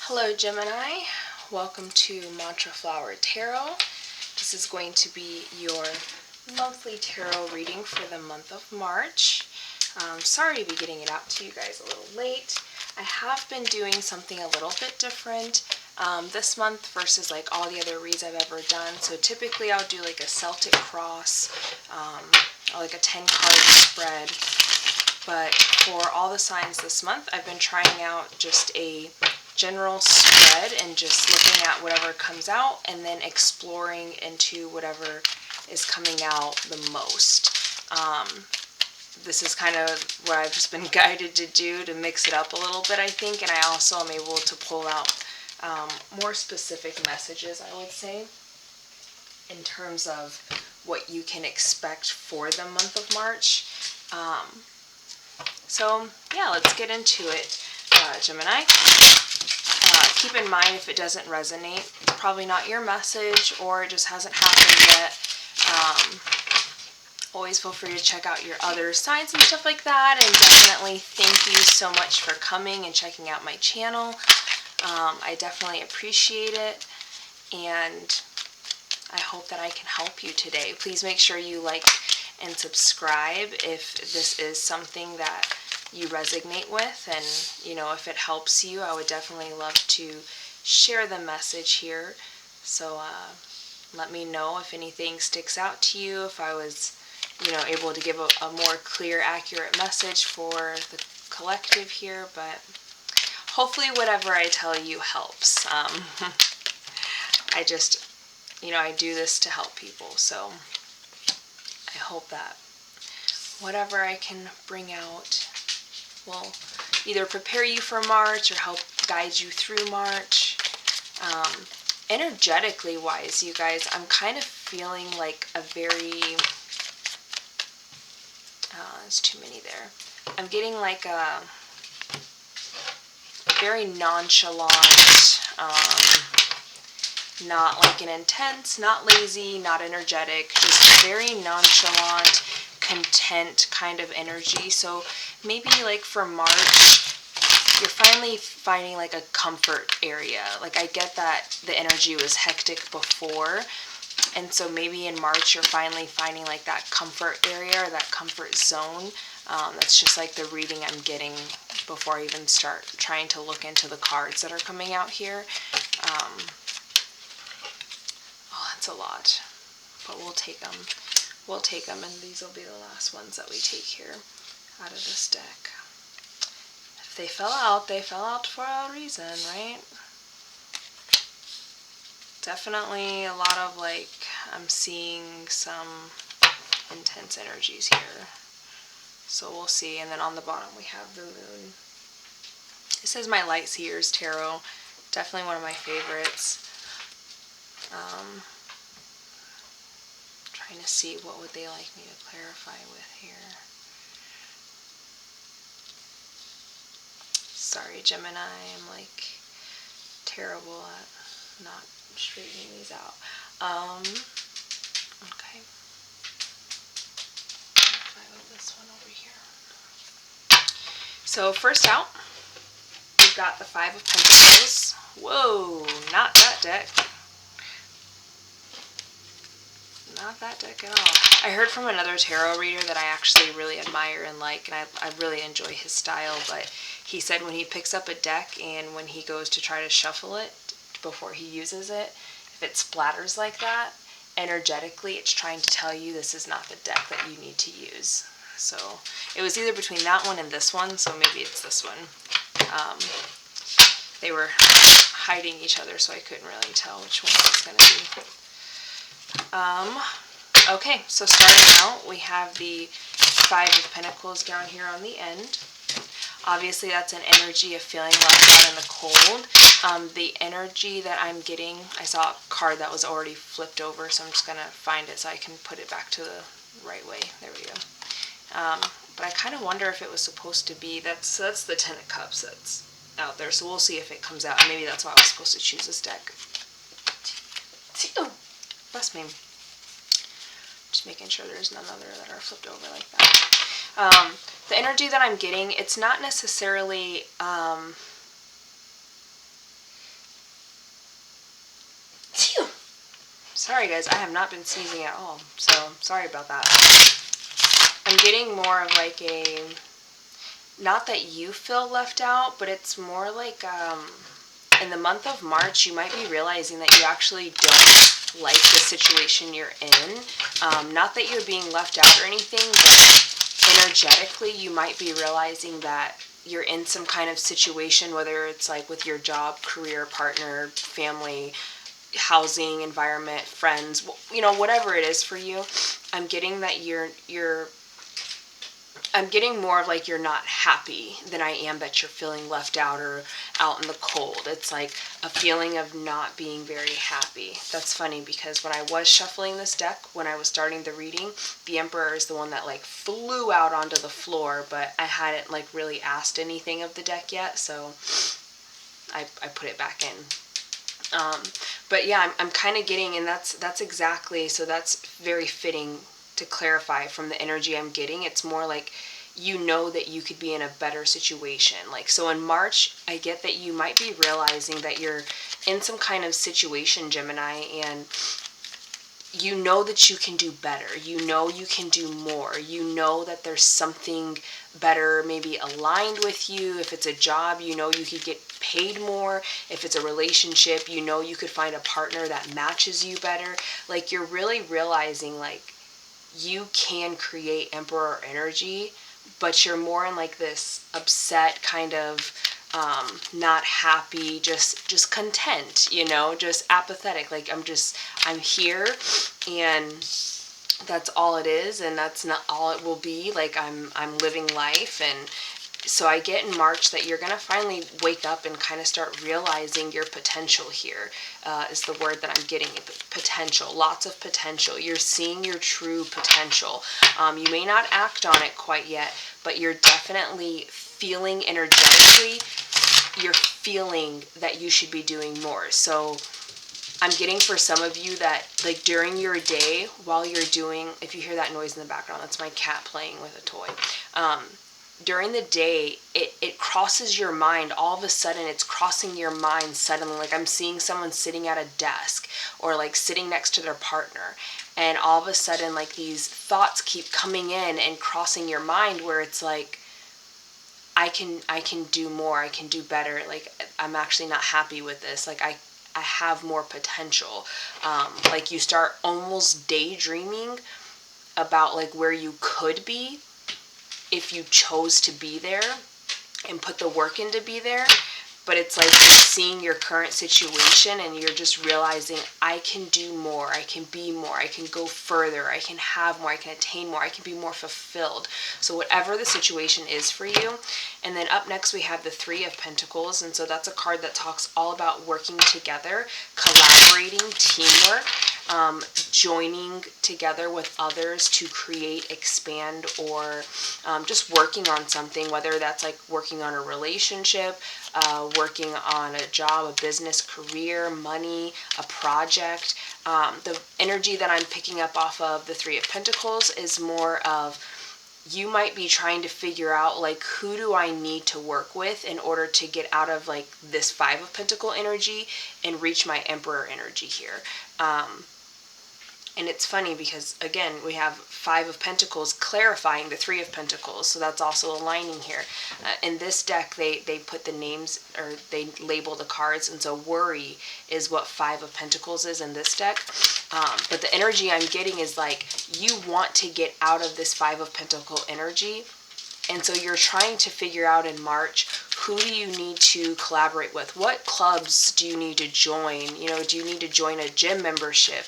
Hello Gemini, welcome to Mantra Flower Tarot. This is going to be your monthly tarot reading for the month of March. Sorry to be getting it out to you guys a little late. I have been doing something a little bit different this month versus like all the other reads I've ever done. So typically I'll do like a Celtic cross or like a 10 card spread. But for all the signs this month, I've been trying out just a general spread and just looking at whatever comes out and then exploring into whatever is coming out the most. This is kind of what I've just been guided to do to mix it up a little bit, I think, and I also am able to pull out more specific messages, I would say, in terms of what you can expect for the month of March. So yeah, let's get into it, Gemini. Keep in mind if it doesn't resonate, probably not your message or it just hasn't happened yet. Always feel free to check out your other signs and stuff like that, and definitely thank you so much for coming and checking out my channel. I definitely appreciate it, and I hope that I can help you today. Please make sure you like and subscribe if this is something that you resonate with, and you know, if it helps you, I would definitely love to share the message here. So let me know if anything sticks out to you, if I was, you know, able to give a more clear, accurate message for the collective here. But hopefully whatever I tell you helps. I just, you know, I do this to help people, so I hope that whatever I can bring out will either prepare you for March or help guide you through March. Energetically wise, you guys, I'm kind of feeling like a very, there's too many there. I'm getting like a very nonchalant, not like an intense, not lazy, not energetic, just very nonchalant, content kind of energy. So maybe like for March, you're finally finding like a comfort area. Like I get that the energy was hectic before, and so maybe in March you're finally finding like that comfort area or that comfort zone. That's just like the reading I'm getting before I even start trying to look into the cards that are coming out here. Oh, that's a lot, but we'll take them. We'll take them, and these will be the last ones that we take here out of this deck. If they fell out for a reason, right? Definitely a lot of like, I'm seeing some intense energies here. So we'll see. And then on the bottom we have the moon. This is my Light Seers Tarot. Definitely one of my favorites. Trying to see what would they like me to clarify with here. Sorry, Gemini, I'm like terrible at not straightening these out. Okay. Clarify with this one over here. So first out, we've got the Five of Pentacles. Whoa, not that deck. Not that deck at all. I heard from another tarot reader that I actually really admire and like, and I really enjoy his style, but he said when he picks up a deck and when he goes to try to shuffle it before he uses it, if it splatters like that, energetically it's trying to tell you this is not the deck that you need to use. So it was either between that one and this one, so maybe it's this one. They were hiding each other, so I couldn't really tell which one it was going to be. Okay, so starting out, we have the Five of Pentacles down here on the end. Obviously, that's an energy of feeling left out in the cold. The energy that I'm getting, I saw a card that was already flipped over, so I'm just going to find it so I can put it back to the right way. There we go. But I kind of wonder if it was supposed to be, that's the Ten of Cups that's out there, so we'll see if it comes out. Maybe that's why I was supposed to choose this deck. Oh, bless me. Just making sure there's none other that are flipped over like that. The energy that I'm getting, it's not necessarily Sorry guys, I have not been sneezing at all, so sorry about that. I'm getting more of like a, not that you feel left out, but it's more like in the month of March, you might be realizing that you actually don't like the situation you're in. Not that you're being left out or anything, but energetically, you might be realizing that you're in some kind of situation, whether it's like with your job, career, partner, family, housing, environment, friends, you know, whatever it is for you. I'm getting that I'm getting more of like you're not happy than I am that you're feeling left out or out in the cold. It's like a feeling of not being very happy. That's funny because when I was shuffling this deck, when I was starting the reading, the Emperor is the one that like flew out onto the floor, but I hadn't like really asked anything of the deck yet, so I put it back in. But yeah, I'm kind of getting, and that's exactly, so that's very fitting to clarify from the energy I'm getting. It's more like you know that you could be in a better situation. Like, so in March, I get that you might be realizing that you're in some kind of situation, Gemini, and you know that you can do better. You know you can do more. You know that there's something better maybe aligned with you. If it's a job, you know you could get paid more. If it's a relationship, you know you could find a partner that matches you better. Like, you're really realizing like you can create Emperor energy, but you're more in like this upset kind of not happy, just content, you know, just apathetic. Like, I'm here, and that's all it is, and that's not all it will be. Like, I'm living life. And so I get in March that you're going to finally wake up and kind of start realizing your potential here, is the word that I'm getting. Potential. Lots of potential. You're seeing your true potential. You may not act on it quite yet, but you're definitely feeling energetically, you're feeling that you should be doing more. So I'm getting for some of you that like during your day, while you're doing, if you hear that noise in the background, that's my cat playing with a toy. During the day, it crosses your mind. All of a sudden, it's crossing your mind suddenly. Like, I'm seeing someone sitting at a desk or like sitting next to their partner. And all of a sudden, like, these thoughts keep coming in and crossing your mind where it's like, I can do more. I can do better. Like, I'm actually not happy with this. Like, I have more potential. Like, you start almost daydreaming about like where you could be if you chose to be there and put the work in to be there. But it's like you're seeing your current situation and you're just realizing, I can do more, I can be more, I can go further, I can have more, I can attain more, I can be more fulfilled. So whatever the situation is for you. And then up next we have the Three of Pentacles, and so that's a card that talks all about working together, collaborating, teamwork, joining together with others to create, expand, or just working on something, whether that's like working on a relationship, working on a job, a business, career, money, a project. The energy that I'm picking up off of the Three of Pentacles is more of, you might be trying to figure out like, who do I need to work with in order to get out of like this Five of Pentacle energy and reach my Emperor energy here. And it's funny because, again, we have Five of Pentacles clarifying the Three of Pentacles, so that's also aligning here. In this deck, they put the names, or they label the cards, and so worry is what Five of Pentacles is in this deck. But the energy I'm getting is like, you want to get out of this Five of Pentacle energy, and so you're trying to figure out in March, who do you need to collaborate with? What clubs do you need to join? You know, do you need to join a gym membership?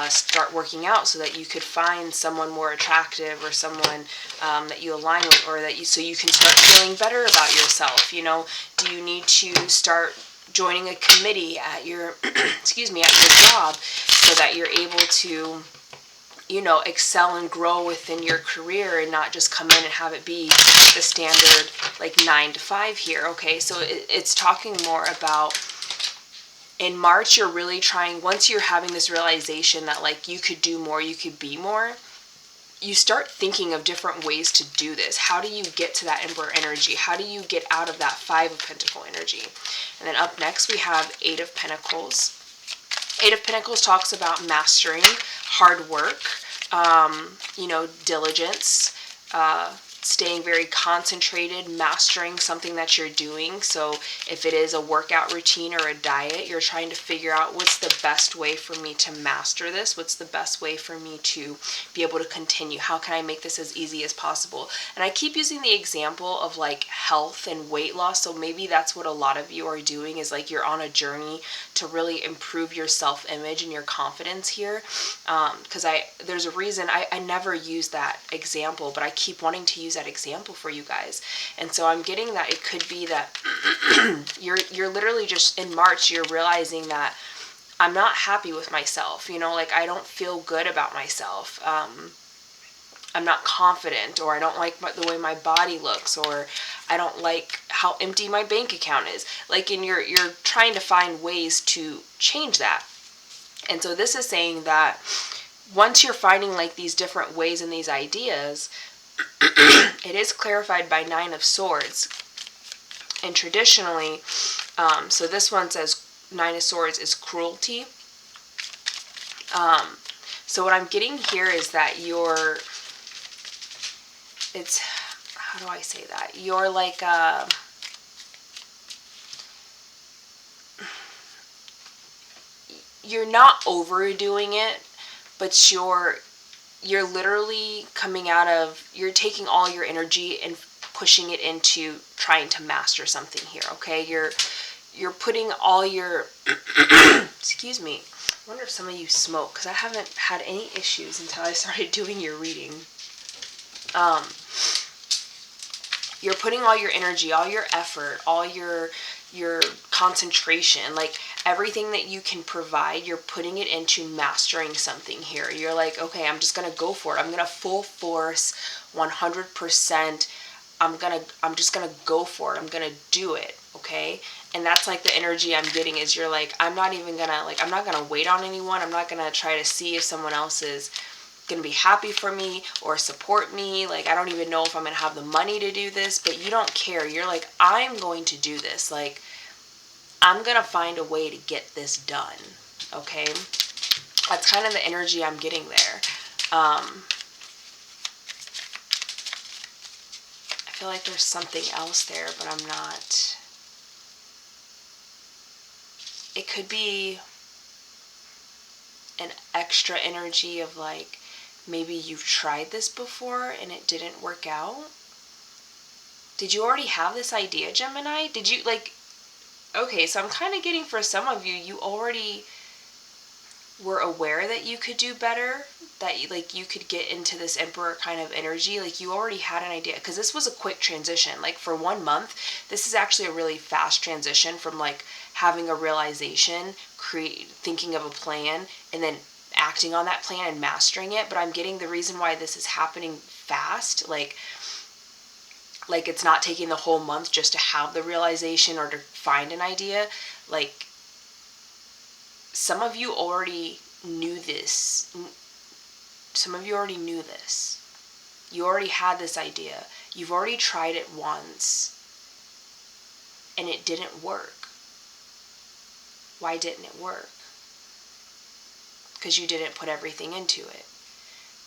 Start working out so that you could find someone more attractive, or someone that you align with, or that so you can start feeling better about yourself. You know, do you need to start joining a committee at your excuse me, at your job, so that you're able to, you know, excel and grow within your career and not just come in and have it be the standard like 9 to 5 here. Okay, so it's talking more about, in March, you're really trying, once you're having this realization that like you could do more, you could be more, you start thinking of different ways to do this. How do you get to that Emperor energy? How do you get out of that Five of Pentacle energy? And then up next we have Eight of Pentacles. Eight of Pentacles talks about mastering, hard work, you know, diligence, staying very concentrated, mastering something that you're doing. So if it is a workout routine or a diet, you're trying to figure out what's the best way for me to master this? What's the best way for me to be able to continue? How can I make this as easy as possible? And I keep using the example of like health and weight loss. So maybe that's what a lot of you are doing, is like you're on a journey to really improve your self-image and your confidence here. Because there's a reason I never use that example, but I keep wanting to use that example for you guys. And so I'm getting that it could be that you're literally just in March, you're realizing that I'm not happy with myself, you know, like I don't feel good about myself. I'm not confident, or I don't like the way my body looks, or I don't like how empty my bank account is. Like, and you're trying to find ways to change that. And so this is saying that once you're finding like these different ways and these ideas, it is clarified by Nine of Swords. And traditionally, so this one says Nine of Swords is cruelty. So what I'm getting here is that it's, how do I say that? You're like, you're not overdoing it, but you're literally coming out of, you're taking all your energy and pushing it into trying to master something here, okay? You're putting all your, excuse me, I wonder if some of you smoke, because I haven't had any issues until I started doing your reading. You're putting all your energy, all your effort, all your concentration, like everything that you can provide, you're putting it into mastering something here. You're like, okay, I'm just going to go for it. I'm going to full force 100%. I'm just going to go for it. I'm going to do it. Okay. And that's like the energy I'm getting, is you're like, I'm not even going to, like, I'm not going to wait on anyone. I'm not going to try to see if someone else is going to be happy for me or support me. Like, I don't even know if I'm going to have the money to do this, but you don't care. You're like, I'm going to do this. Like, I'm going to find a way to get this done. Okay. That's kind of the energy I'm getting there. I feel like there's something else there, but I'm not. It could be an extra energy of like, maybe you've tried this before and it didn't work out. Did you already have this idea, Gemini? Did you, like, okay, so I'm kind of getting, for some of you, you already were aware that you could do better, that you could get into this Emperor kind of energy. Like, you already had an idea, because this was a quick transition. Like, for 1 month, this is actually a really fast transition from like having a realization, thinking of a plan, and then acting on that plan and mastering it. But I'm getting the reason why this is happening fast, like it's not taking the whole month just to have the realization or to find an idea. Like, some of you already knew this. Some of you already knew this. You already had this idea. You've already tried it once and it didn't work. Why didn't it work? Because you didn't put everything into it.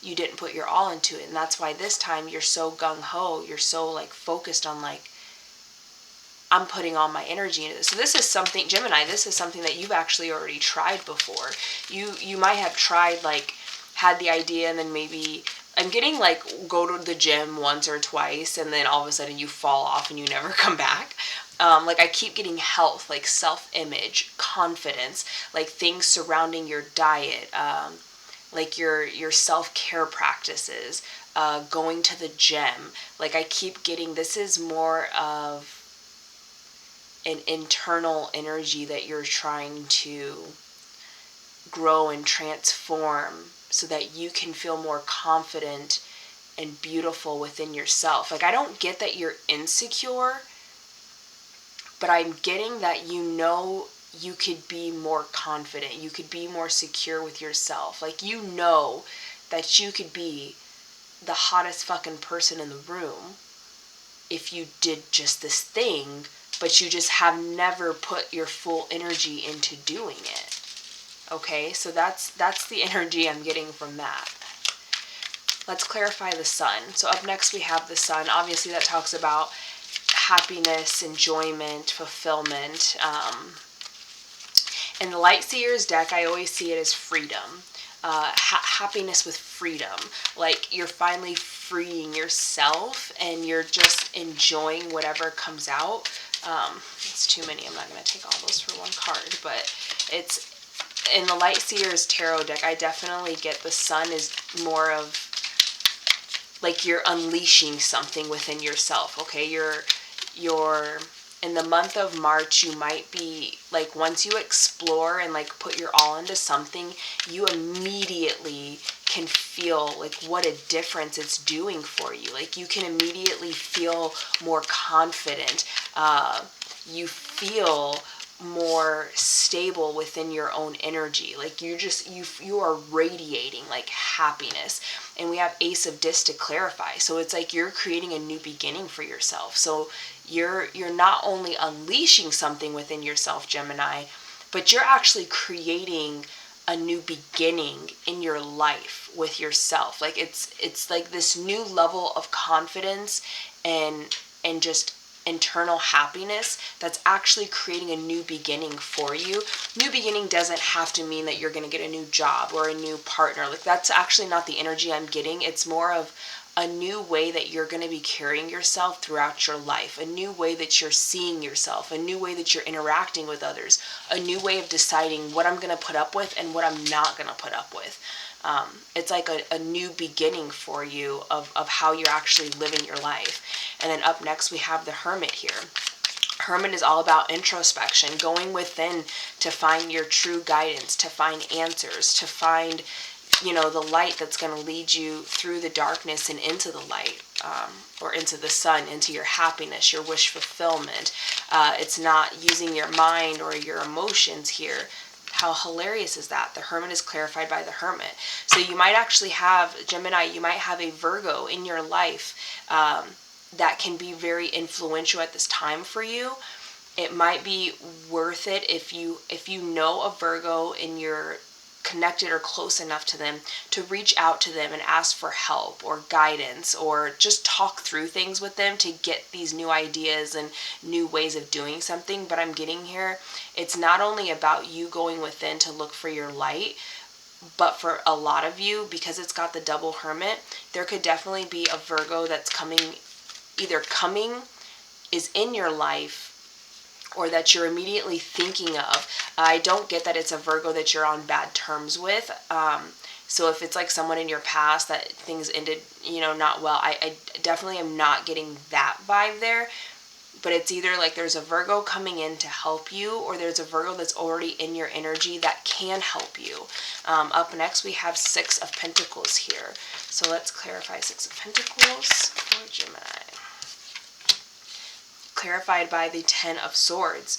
You didn't put your all into it. And that's why this time you're so gung-ho. You're so like focused on like, I'm putting all my energy into this. So this is something, Gemini, this is something that you've actually already tried before. You might have tried, like, had the idea, and then maybe, I'm getting like, go to the gym once or twice, and then all of a sudden you fall off and you never come back. Like, I keep getting health, like self-image, confidence, like things surrounding your diet, like your self-care practices, going to the gym. Like, I keep getting, this is more of an internal energy that you're trying to grow and transform so that you can feel more confident and beautiful within yourself. Like, I don't get that you're insecure, but I'm getting that you know you could be more confident. You could be more secure with yourself. Like, you know that you could be the hottest fucking person in the room if you did just this thing, but you just have never put your full energy into doing it. Okay, so that's the energy I'm getting from that. Let's clarify the sun. So up next we have the sun. Obviously that talks about happiness, enjoyment, fulfillment. In the Light Seers deck, I always see it as freedom. Happiness with freedom. Like you're finally freeing yourself and you're just enjoying whatever comes out. It's too many. I'm not going to take all those for one card, but it's in the Light Seers tarot deck, I definitely get the sun is more of like you're unleashing something within yourself. Okay, you're in the month of March, you might be like, once you explore and like put your all into something, you immediately can feel like what a difference it's doing for you. Like you can immediately feel more confident. You feel more stable within your own energy. Like you are radiating like happiness. And we have Ace of Discs to clarify. So it's like you're creating a new beginning for yourself. So you're not only unleashing something within yourself, Gemini, but you're actually creating a new beginning in your life with yourself. Like it's like this new level of confidence and just internal happiness that's actually creating a new beginning for you. New beginning doesn't have to mean that you're going to get a new job or a new partner. Like that's actually not the energy I'm getting. It's more of a new way that you're going to be carrying yourself throughout your life, a new way that you're seeing yourself, a new way that you're interacting with others, a new way of deciding what I'm going to put up with and what I'm not going to put up with. It's like a new beginning for you of how you're actually living your life. And then up next we have the Hermit here. Hermit is all about introspection, going within to find your true guidance, to find answers, to find, the light that's going to lead you through the darkness and into the light, or into the sun, into your happiness, your wish fulfillment. It's not using your mind or your emotions here. How hilarious is that? The Hermit is clarified by the Hermit. So you might actually have, Gemini, you might have a Virgo in your life that can be very influential at this time for you. It might be worth it if you know a Virgo and you're connected or close enough to them to reach out to them and ask for help or guidance, or just talk through things with them to get these new ideas and new ways of doing something. But I'm getting here, it's not only about you going within to look for your light, but for a lot of you, because it's got the double Hermit, there could definitely be a Virgo that's coming is in your life, or that you're immediately thinking of. I don't get that it's a Virgo that you're on bad terms with. So if it's like someone in your past that things ended, not well, I definitely am not getting that vibe there. But it's either like there's a Virgo coming in to help you, or there's a Virgo that's already in your energy that can help you. Up next we have Six of Pentacles here. So let's clarify Six of Pentacles for Gemini. Clarified by the Ten of Swords.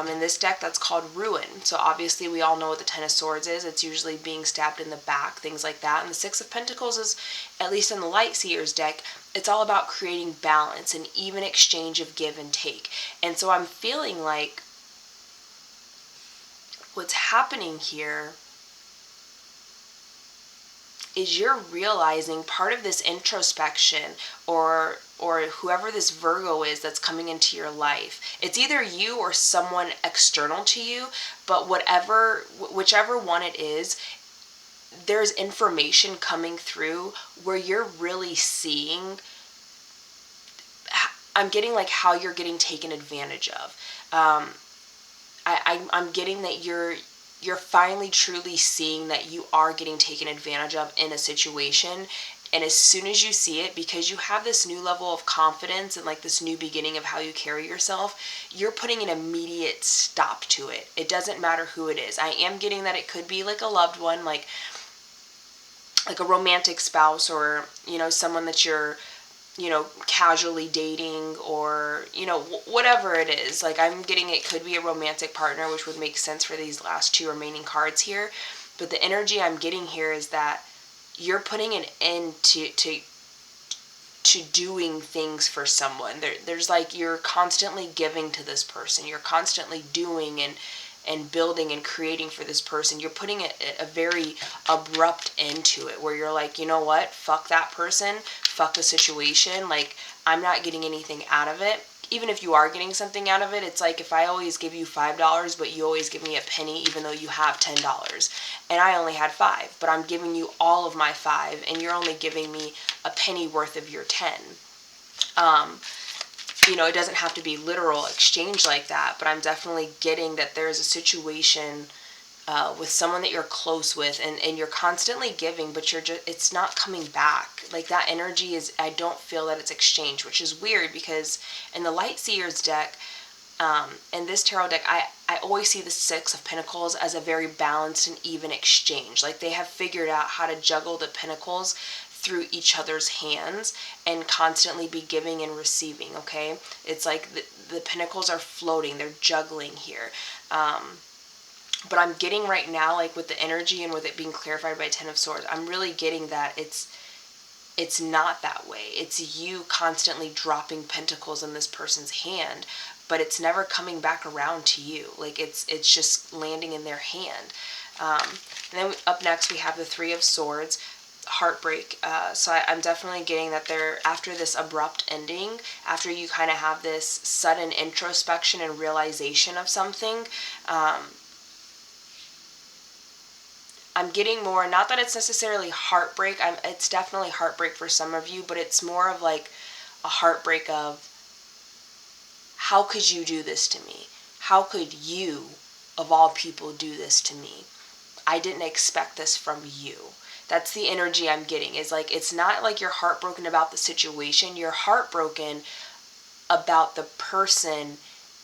In this deck, that's called Ruin. So obviously we all know what the Ten of Swords is. It's usually being stabbed in the back, things like that. And the Six of Pentacles is, at least in the Light Seers deck, it's all about creating balance and even exchange of give and take. And so I'm feeling like what's happening here is you're realizing part of this introspection, or whoever this Virgo is that's coming into your life. It's either you or someone external to you, but whichever one it is, there's information coming through where you're really seeing, I'm getting like how you're getting taken advantage of. I'm getting that you're finally truly seeing that you are getting taken advantage of in a situation. And as soon as you see it, because you have this new level of confidence and like this new beginning of how you carry yourself, you're putting an immediate stop to it. It doesn't matter who it is. I am getting that it could be like a loved one, like a romantic spouse, or, someone that you're, casually dating, or, whatever it is. Like I'm getting it could be a romantic partner, which would make sense for these last two remaining cards here. But the energy I'm getting here is that you're putting an end to doing things for someone. There's like you're constantly giving to this person. You're constantly doing and building and creating for this person. You're putting a very abrupt end to it, where you're like, you know what, fuck that person, fuck the situation, like, I'm not getting anything out of it. Even if you are getting something out of it, it's like if I always give you $5, but you always give me a penny, even though you have $10, and I only had 5, but I'm giving you all of my 5, and you're only giving me a penny worth of your 10. You know, it doesn't have to be literal exchange like that, but I'm definitely getting that there's a situation with someone that you're close with, and you're constantly giving, but it's not coming back. Like, that energy is, I don't feel that it's exchanged, which is weird, because in the Light Seers deck, in this tarot deck, I always see the Six of Pentacles as a very balanced and even exchange. Like, they have figured out how to juggle the pentacles through each other's hands and constantly be giving and receiving, okay? It's like the pentacles are floating, they're juggling here. But I'm getting right now, like with the energy and with it being clarified by Ten of Swords, I'm really getting that it's not that way. It's you constantly dropping pentacles in this person's hand, but it's never coming back around to you. Like, it's just landing in their hand. And then up next we have the Three of Swords, heartbreak. So I'm definitely getting that they're, after this abrupt ending, after you kind of have this sudden introspection and realization of something, I'm getting more, not that it's necessarily heartbreak, it's definitely heartbreak for some of you, but it's more of like a heartbreak of, how could you do this to me? How could you, of all people, do this to me? I didn't expect this from you. That's the energy I'm getting. Is like, it's not like you're heartbroken about the situation. You're heartbroken about the person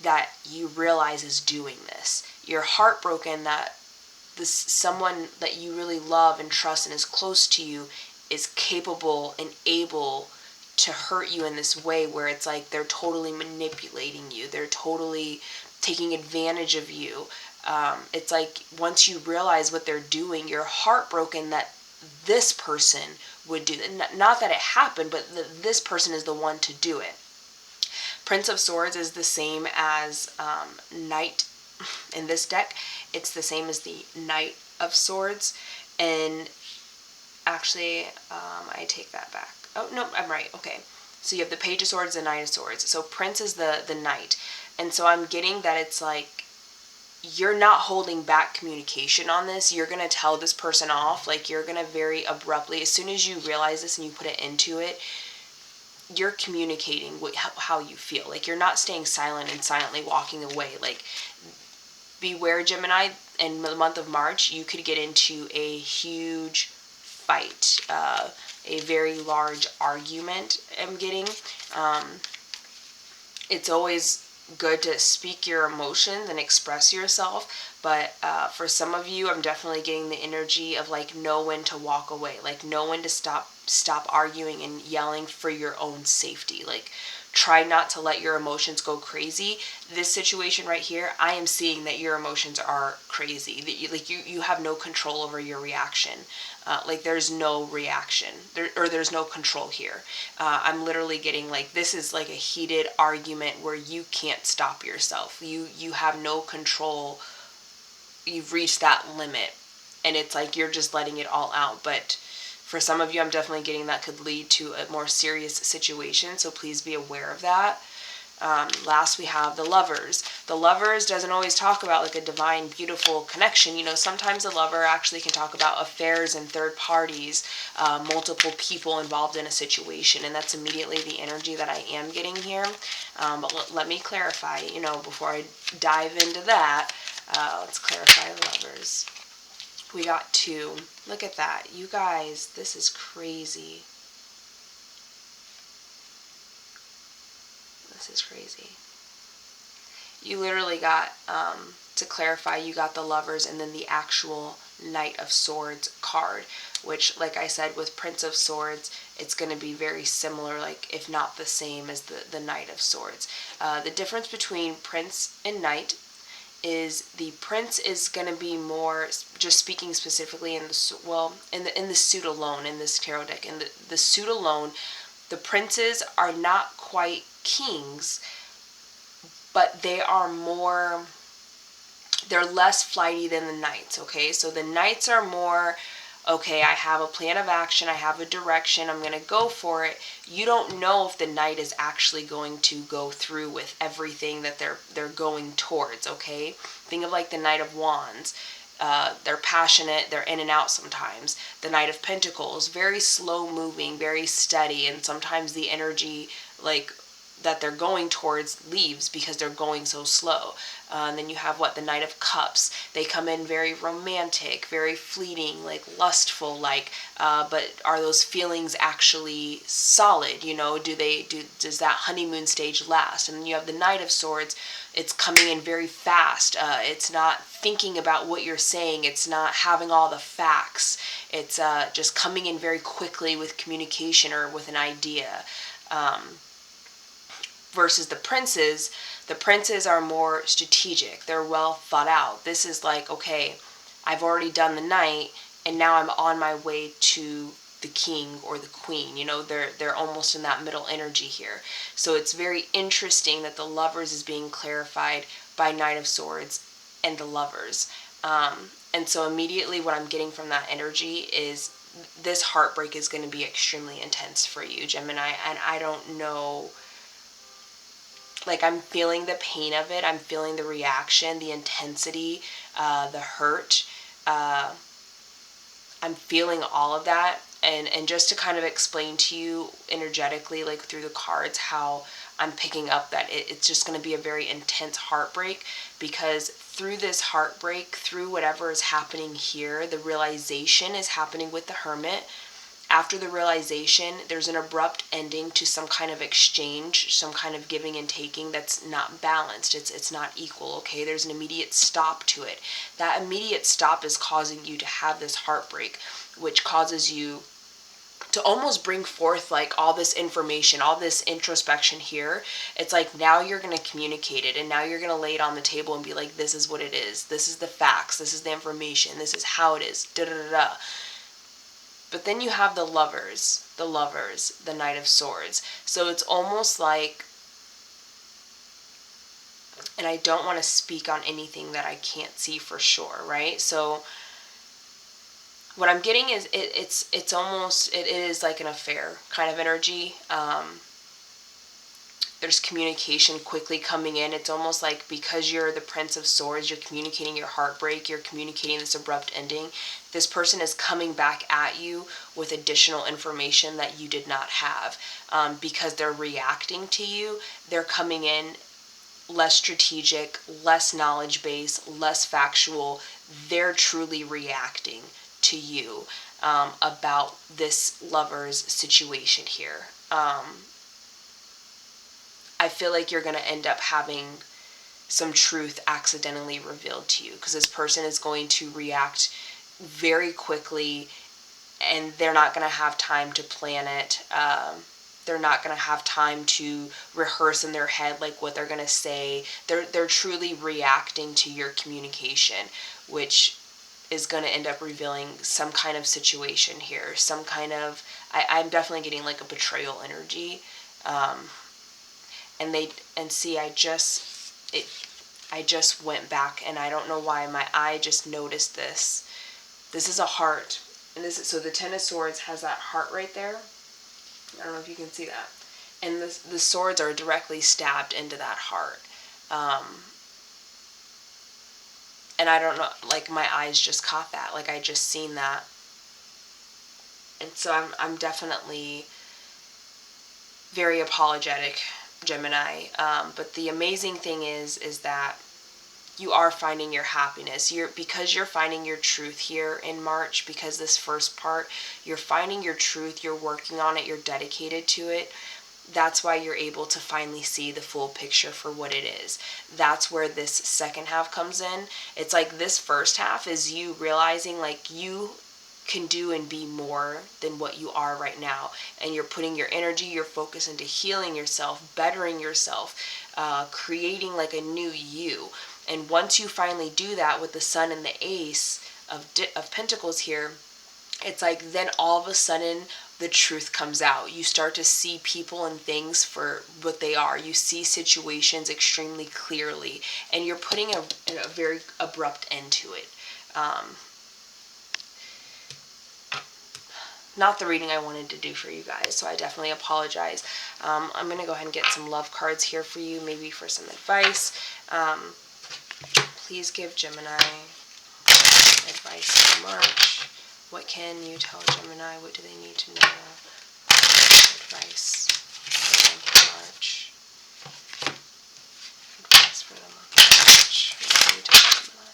that you realize is doing this. You're heartbroken that this someone that you really love and trust and is close to you is capable and able to hurt you in this way, where it's like they're totally manipulating you. They're totally taking advantage of you. It's like, once you realize what they're doing, you're heartbroken that this person would do that. Not that it happened, but this person is the one to do it. Prince of Swords is the same as Knight in this deck. It's the same as the Knight of Swords. And actually, I take that back. Oh, no, I'm right. Okay. So you have the Page of Swords and Knight of Swords. So Prince is the Knight. And so I'm getting that it's like, you're not holding back communication on this. You're going to tell this person off. Like, you're going to very abruptly, as soon as you realize this and you put it into it, you're communicating how you feel. Like, you're not staying silent and silently walking away. Like, beware, Gemini, in the month of March, you could get into a huge fight, a very large argument, I'm getting. It's always good to speak your emotions and express yourself, but for some of you, I'm definitely getting the energy of like, know when to walk away, like know when to stop arguing and yelling for your own safety. Like, try not to let your emotions go crazy. This situation right here, I am seeing that your emotions are crazy. That you have no control over your reaction. Like, there's no reaction, there's no control here. I'm literally getting like, this is like a heated argument where you can't stop yourself. You have no control. You've reached that limit, and it's like you're just letting it all out. But for some of you, I'm definitely getting that could lead to a more serious situation, so please be aware of that. Last, we have the Lovers. The Lovers doesn't always talk about like a divine, beautiful connection. You know, sometimes the Lover actually can talk about affairs and third parties, multiple people involved in a situation, and that's immediately the energy that I am getting here. But let me clarify, you know, before I dive into that, let's clarify the Lovers. We got 2. Look at that. You guys, this is crazy. This is crazy. You literally got, to clarify, you got the Lovers and then the actual Knight of Swords card, which, like I said, with Prince of Swords, it's going to be very similar, like if not the same as the Knight of Swords. The difference between Prince and Knight is the Prince is going to be more, just speaking specifically in the suit alone in this tarot deck. In the suit alone, the princes are not quite kings, but they are more, they're less flighty than the Knights, okay? So the Knights are more, okay, I have a plan of action, I have a direction, I'm going to go for it. You don't know if the Knight is actually going to go through with everything that they're going towards, okay? Think of like the Knight of Wands. They're passionate, they're in and out sometimes. The Knight of Pentacles, very slow moving, very steady, and sometimes the energy like that they're going towards leaves because they're going so slow. And then you have the Knight of Cups. They come in very romantic, very fleeting, like lustful, like, but are those feelings actually solid? You know, does that honeymoon stage last? And then you have the Knight of Swords. It's coming in very fast. It's not thinking about what you're saying. It's not having all the facts. It's just coming in very quickly with communication or with an idea. Versus the princes are more strategic. They're well thought out. This is like, okay, I've already done the Knight, and now I'm on my way to the king or the queen. You know, they're almost in that middle energy here. So it's very interesting that the Lovers is being clarified by Knight of Swords and the Lovers. And so immediately what I'm getting from that energy is this heartbreak is going to be extremely intense for you, Gemini, and I don't know. Like, I'm feeling the pain of it. I'm feeling the reaction, the intensity, the hurt. I'm feeling all of that. And just to kind of explain to you energetically, like through the cards, how I'm picking up that it's just going to be a very intense heartbreak, because through this heartbreak, through whatever is happening here, the realization is happening with the Hermit. After the realization, there's an abrupt ending to some kind of exchange, some kind of giving and taking that's not balanced. It's not equal, okay? There's an immediate stop to it. That immediate stop is causing you to have this heartbreak, which causes you to almost bring forth like all this information, all this introspection here. It's like now you're going to communicate it, and now you're going to lay it on the table and be like, this is what it is. This is the facts. This is the information. This is how it is. Da da da da. But then you have the Lovers, the Knight of Swords. So it's almost like, and I don't want to speak on anything that I can't see for sure, right? So what I'm getting is it's almost, it is like an affair kind of energy. There's communication quickly coming in. It's almost like because you're the Prince of Swords, you're communicating your heartbreak, you're communicating this abrupt ending. This person is coming back at you with additional information that you did not have. Because they're reacting to you, they're coming in less strategic, less knowledge base, less factual. They're truly reacting to you about this Lover's situation here. I feel like you're going to end up having some truth accidentally revealed to you, because this person is going to react very quickly, and they're not going to have time to plan it. They're not going to have time to rehearse in their head like what they're going to say. They're truly reacting to your communication, which is going to end up revealing some kind of situation here. Some kind of, I'm definitely getting like a betrayal energy. I just went back, and I don't know why my eye just noticed this. This is a heart, and so the Ten of Swords has that heart right there. I don't know if you can see that, and the swords are directly stabbed into that heart. And I don't know, like my eyes just caught that, like I just seen that, and so I'm definitely very apologetic, Gemini, but the amazing thing is that you are finding your happiness. Because you're finding your truth here in March, because this first part, you're finding your truth, you're working on it, you're dedicated to it. That's why you're able to finally see the full picture for what it is. That's where this second half comes in. It's like this first half is you realizing like you can do and be more than what you are right now, and you're putting your energy, your focus into healing yourself, bettering yourself, creating like a new you. And once you finally do that with the Sun and the Ace of Pentacles here, it's like then all of a sudden the truth comes out. You start to see people and things for what they are. You see situations extremely clearly, and you're putting a very abrupt end to it. Not the reading I wanted to do for you guys, so I definitely apologize. I'm going to go ahead and get some love cards here for you, maybe for some advice. Please give Gemini advice for March. What can you tell Gemini? What do they need to know? Advice for the month of March. Advice for the month of March. What can you tell Gemini?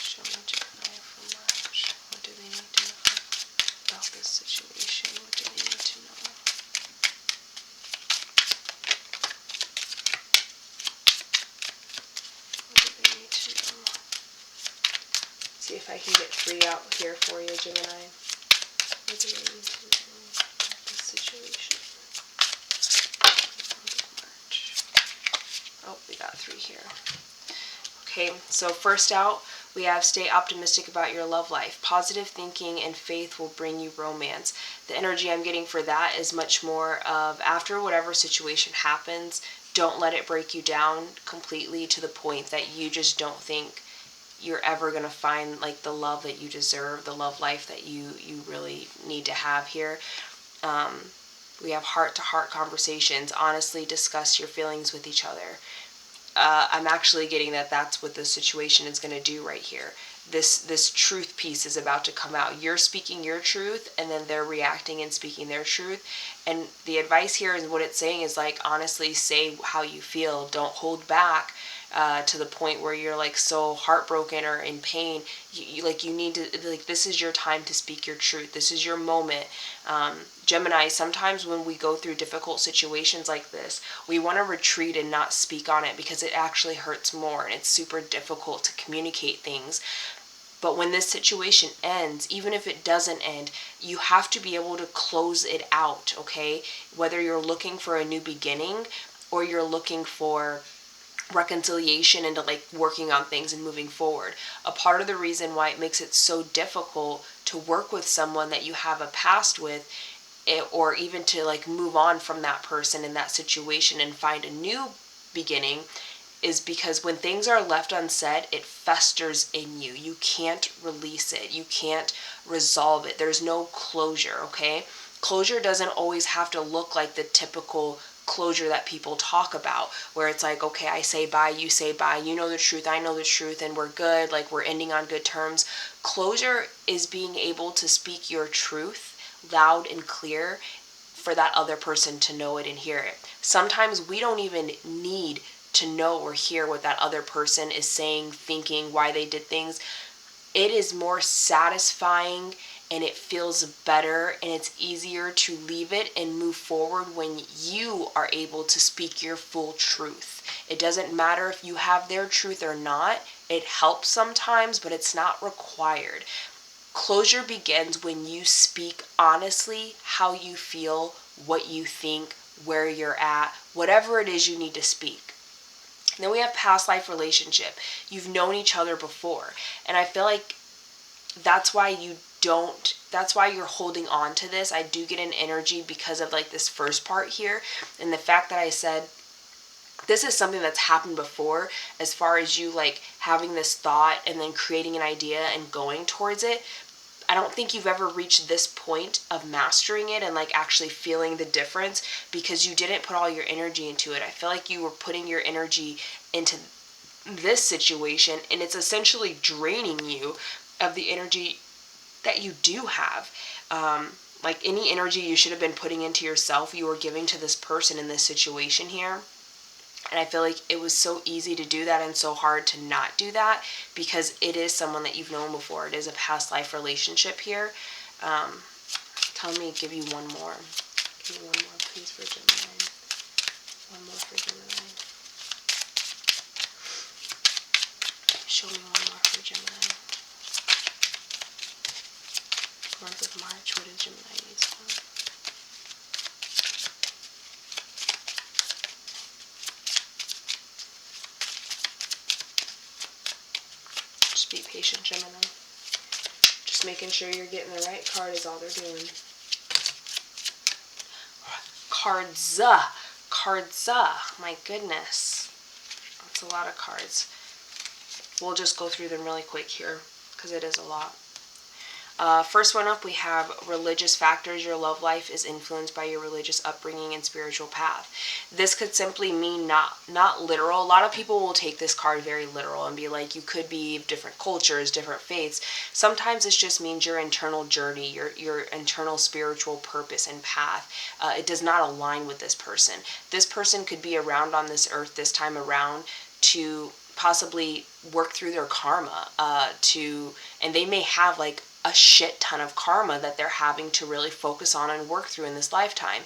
Show me Gemini for March. What do they need to know about this situation? What do they need to know? What do they need to know? See if I can get 3 out here for you, Gemini. What do they need to know about this situation? March. Oh, we got 3 here. Okay, so first out, we have stay optimistic about your love life. Positive thinking and faith will bring you romance. The energy I'm getting for that is much more of after whatever situation happens, don't let it break you down completely to the point that you just don't think you're ever going to find like the love that you deserve, the love life that you really need to have here. We have heart-to-heart conversations. Honestly discuss your feelings with each other. I'm actually getting that that's what the situation is going to do right here. This truth piece is about to come out. You're speaking your truth, and then they're reacting and speaking their truth. And the advice here is what it's saying is like, honestly say how you feel. Don't hold back to the point where you're like so heartbroken or in pain. You need to, like, this is your time to speak your truth. This is your moment. Gemini, sometimes when we go through difficult situations like this, we want to retreat and not speak on it because it actually hurts more and it's super difficult to communicate things. But when this situation ends, even if it doesn't end, you have to be able to close it out, okay? Whether you're looking for a new beginning or you're looking for reconciliation and to like working on things and moving forward. A part of the reason why it makes it so difficult to work with someone that you have a past with, or even to like move on from that person in that situation and find a new beginning, is because when things are left unsaid, it festers in you. You can't release it. You can't resolve it. There's no closure, okay? Closure doesn't always have to look like the typical closure that people talk about, where it's like, okay, I say bye, you say bye, you know the truth, I know the truth, and we're good, like we're ending on good terms. Closure is being able to speak your truth loud and clear for that other person to know it and hear it. Sometimes we don't even need to know or hear what that other person is saying, thinking, why they did things. It is more satisfying and it feels better and it's easier to leave it and move forward when you are able to speak your full truth. It doesn't matter if you have their truth or not. It helps sometimes, but it's not required. Closure begins when you speak honestly how you feel, what you think, where you're at, whatever it is you need to speak. Then we have past life relationship. You've known each other before. And I feel like that's why you're holding on to this. I do get an energy because of like this first part here. And the fact that I said this is something that's happened before, as far as you like having this thought and then creating an idea and going towards it. I don't think you've ever reached this point of mastering it and like actually feeling the difference because you didn't put all your energy into it. I feel like you were putting your energy into this situation and it's essentially draining you of the energy that you do have. Like any energy you should have been putting into yourself, you were giving to this person in this situation here. And I feel like it was so easy to do that and so hard to not do that because it is someone that you've known before. It is a past life relationship here. Tell me, give you one more. Give me one more, please, for Gemini. One more for Gemini. Show me one more for Gemini. Month of March, what does Gemini need to know? Just be patient, Gemini. Just making sure you're getting the right card is all they're doing. Cards. Cards. My goodness. That's a lot of cards. We'll just go through them really quick here because it is a lot. First one up, we have religious factors. Your love life is influenced by your religious upbringing and spiritual path. This could simply mean not literal. A lot of people will take this card very literal and be like, you could be different cultures, different faiths. Sometimes it just means your internal journey, your internal spiritual purpose and path. It does not align with this person. This person could be around on this earth this time around to possibly work through their karma, and they may have like a shit ton of karma that they're having to really focus on and work through in this lifetime.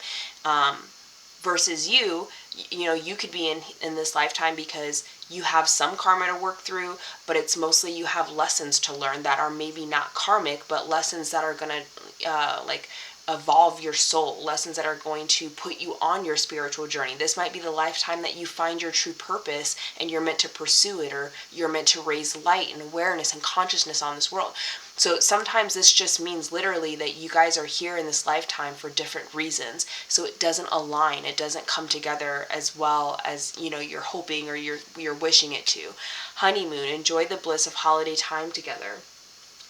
Versus you know, you could be in this lifetime because you have some karma to work through, but it's mostly you have lessons to learn that are maybe not karmic, but lessons that are going to like evolve your soul, lessons that are going to put you on your spiritual journey. This might be the lifetime that you find your true purpose and you're meant to pursue it, or you're meant to raise light and awareness and consciousness on this world. So sometimes this just means literally that you guys are here in this lifetime for different reasons. So it doesn't align. It doesn't come together as well as, you know, you're hoping or you're wishing it to. Honeymoon. Enjoy the bliss of holiday time together.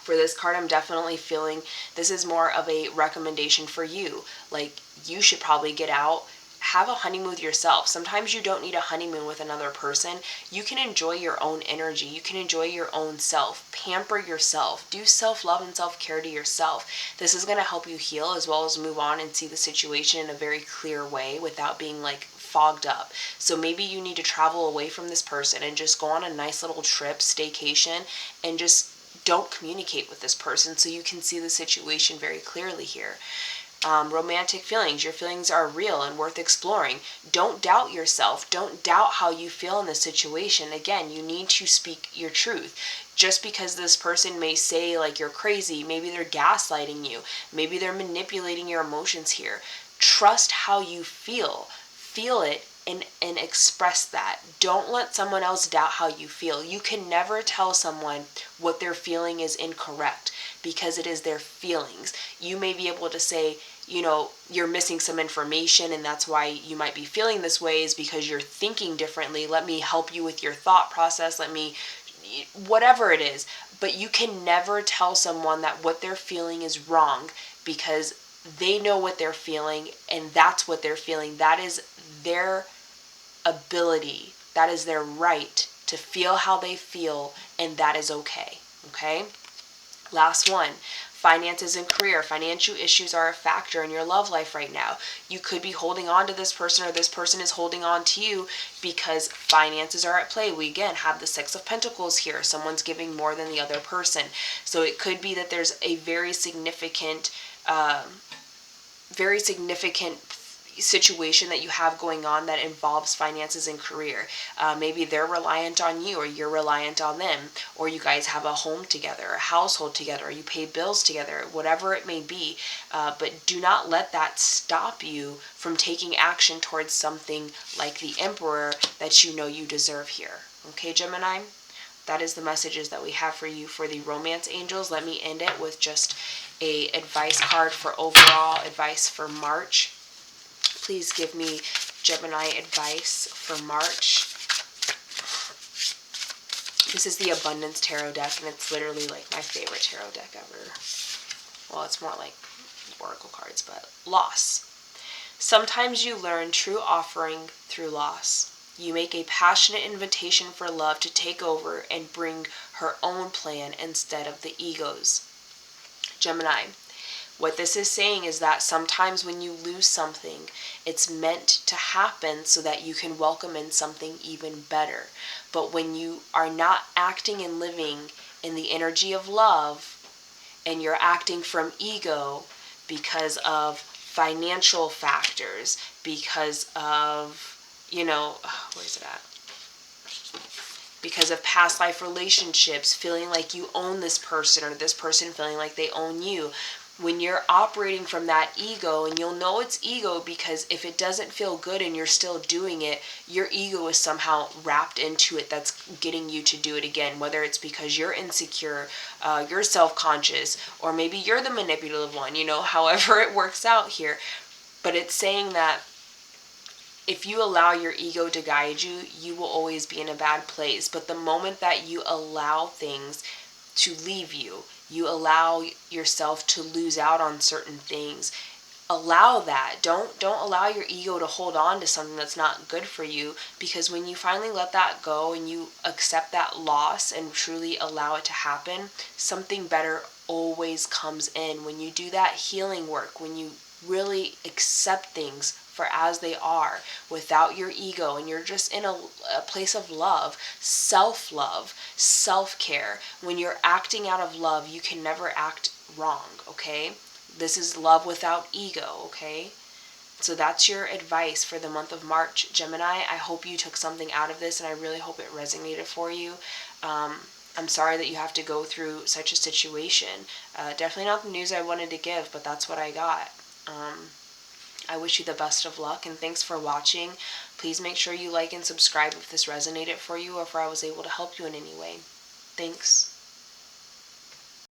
For this card, I'm definitely feeling this is more of a recommendation for you. Like, you should probably get out, have a honeymoon with yourself. Sometimes you don't need a honeymoon with another person. You can enjoy your own energy. You can enjoy your own self. Pamper yourself. Do self-love and self-care to yourself. This is going to help you heal as well as move on and see the situation in a very clear way without being like fogged up. So maybe you need to travel away from this person and just go on a nice little trip, staycation, and just don't communicate with this person so you can see the situation very clearly here. Romantic feelings. Your feelings are real and worth exploring. Don't doubt yourself. Don't doubt how you feel in this situation. Again, you need to speak your truth. Just because this person may say like you're crazy, maybe they're gaslighting you, maybe they're manipulating your emotions here. Trust how you feel. Feel it and express that. Don't let someone else doubt how you feel. You can never tell someone what they're feeling is incorrect because it is their feelings. You may be able to say, you know, you're missing some information and that's why you might be feeling this way is because you're thinking differently. Let me help you with your thought process. Whatever it is. But you can never tell someone that what they're feeling is wrong because they know what they're feeling and that's what they're feeling. That is their ability. That is their right to feel how they feel, and that is okay. Okay? Last one. Finances and career. Financial issues are a factor in your love life right now. You could be holding on to this person or this person is holding on to you because finances are at play. We again have the Six of Pentacles here. Someone's giving more than the other person. So it could be that there's a very significant situation that you have going on that involves finances and career. Maybe they're reliant on you or you're reliant on them, or you guys have a home together, a household together, or you pay bills together, whatever it may be. But do not let that stop you from taking action towards something like the Emperor that you know you deserve here. Okay, Gemini? That is the messages that we have for you for the romance angels. Let me end it with just a advice card for overall advice for March. Please give me Gemini advice for March. This is the Abundance Tarot deck, and it's literally like my favorite tarot deck ever. Well, it's more like oracle cards, but loss. Sometimes you learn true offering through loss. You make a passionate invitation for love to take over and bring her own plan instead of the ego's. Gemini. What this is saying is that sometimes when you lose something, it's meant to happen so that you can welcome in something even better. But when you are not acting and living in the energy of love, and you're acting from ego because of financial factors, because of, where's it at? Because of past life relationships, feeling like you own this person or this person feeling like they own you, when you're operating from that ego, and you'll know it's ego because if it doesn't feel good and you're still doing it, your ego is somehow wrapped into it, that's getting you to do it again, whether it's because you're insecure, you're self-conscious, or maybe you're the manipulative one, however it works out here. But it's saying that if you allow your ego to guide you, you will always be in a bad place. But the moment that you allow things to leave you, you allow yourself to lose out on certain things, allow that. Don't allow your ego to hold on to something that's not good for you, because when you finally let that go and you accept that loss and truly allow it to happen, something better always comes in. When you do that healing work, when you really accept things for as they are without your ego, and you're just in a place of love, self-love, self-care. When you're acting out of love, you can never act wrong, okay? This is love without ego, okay? So that's your advice for the month of March, Gemini. I hope you took something out of this, and I really hope it resonated for you. I'm sorry that you have to go through such a situation. Definitely not the news I wanted to give, but that's what I got. I wish you the best of luck, and thanks for watching. Please make sure you like and subscribe if this resonated for you, or if I was able to help you in any way. Thanks.